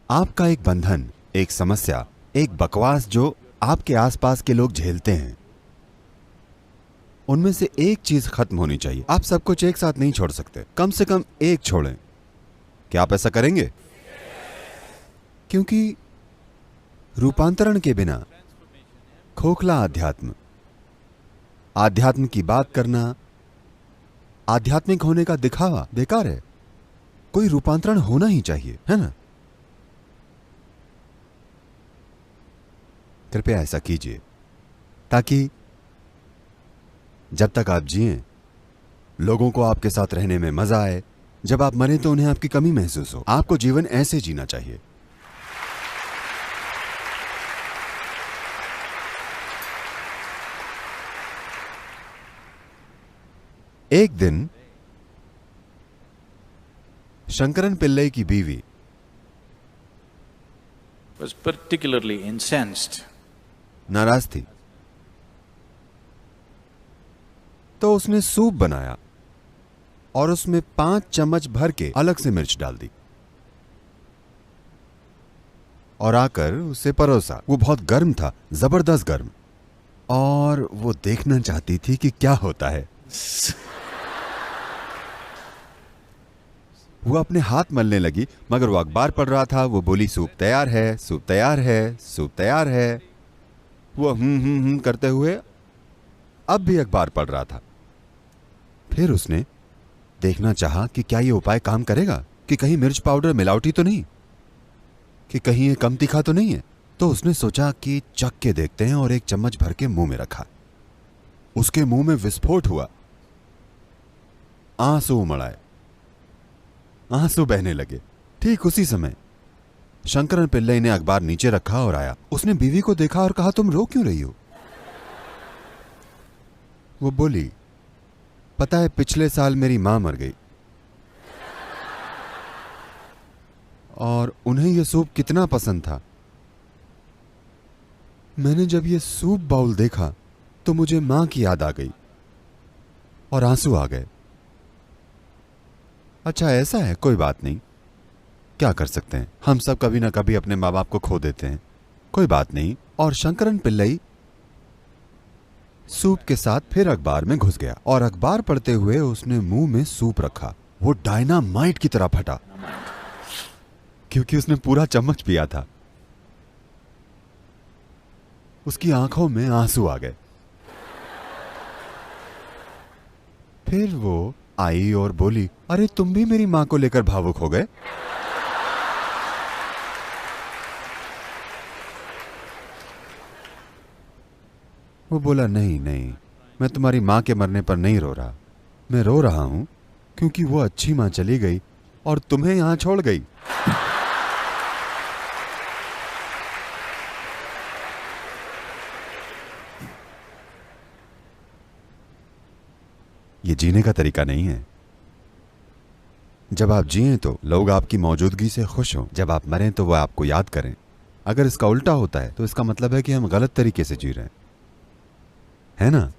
आपका एक बंधन, एक समस्या, एक बकवास जो आपके आसपास के लोग झेलते हैं, उनमें से एक चीज खत्म होनी चाहिए। आप सब कुछ एक साथ नहीं छोड़ सकते, कम से कम एक छोड़ें। क्या आप ऐसा करेंगे? क्योंकि रूपांतरण के बिना खोखला अध्यात्म, आध्यात्म की बात करना, आध्यात्मिक होने का दिखावा बेकार है। कोई रूपांतरण होना ही चाहिए, है ना? कृपया ऐसा कीजिए ताकि जब तक आप जिएं, लोगों को आपके साथ रहने में मजा आए। जब आप मरें तो उन्हें आपकी कमी महसूस हो। आपको जीवन ऐसे जीना चाहिए। एक दिन शंकरन पिल्लई की बीवी was particularly incensed. नाराज थी, तो उसने सूप बनाया और उसमें 5 चम्मच भर के अलग से मिर्च डाल दी और आकर उसे परोसा। वो बहुत गर्म था, जबरदस्त गर्म, और वो देखना चाहती थी कि क्या होता है। वो अपने हाथ मलने लगी, मगर वो अखबार पढ़ रहा था। वो बोली, सूप तैयार है, सूप तैयार है, सूप तैयार है। वो करते हुए अब भी अखबार पढ़ रहा था। फिर उसने देखना चाहा कि क्या ये उपाय काम करेगा, कि कहीं मिर्च पाउडर मिलावटी तो नहीं, कि कहीं ये कम तीखा तो नहीं है। तो उसने सोचा कि चख के देखते हैं और 1 चम्मच भर के मुंह में रखा। उसके मुंह में विस्फोट हुआ, आंसू उमड़ आए, आंसू बहने लगे। ठीक उसी समय शंकरन पिल्लई ने अखबार नीचे रखा और आया। उसने बीवी को देखा और कहा, तुम रो क्यों रही हो? वो बोली, पता है पिछले साल मेरी मां मर गई और उन्हें यह सूप कितना पसंद था। मैंने जब यह सूप बाउल देखा तो मुझे मां की याद आ गई और आंसू आ गए। अच्छा ऐसा है, कोई बात नहीं, क्या कर सकते हैं, हम सब कभी ना कभी अपने माँ बाप को खो देते हैं, कोई बात नहीं। और शंकरन पिल्लई सूप के साथ फिर अखबार में घुस गया और अखबार पढ़ते हुए उसने मुंह में सूप रखा। वो डायनामाइट की तरह फटा, क्योंकि उसने पूरा चम्मच पिया था। उसकी आंखों में आंसू आ गए। फिर वो आई और बोली, अरे तुम भी मेरी मां को लेकर भावुक हो गए? वो बोला, नहीं नहीं, मैं तुम्हारी मां के मरने पर नहीं रो रहा। मैं रो रहा हूं क्योंकि वो अच्छी मां चली गई और तुम्हें यहां छोड़ गई। ये जीने का तरीका नहीं है। जब आप जिएं तो लोग आपकी मौजूदगी से खुश हों, जब आप मरें तो वह आपको याद करें। अगर इसका उल्टा होता है तो इसका मतलब है कि हम गलत तरीके से जी रहे हैं, है ना?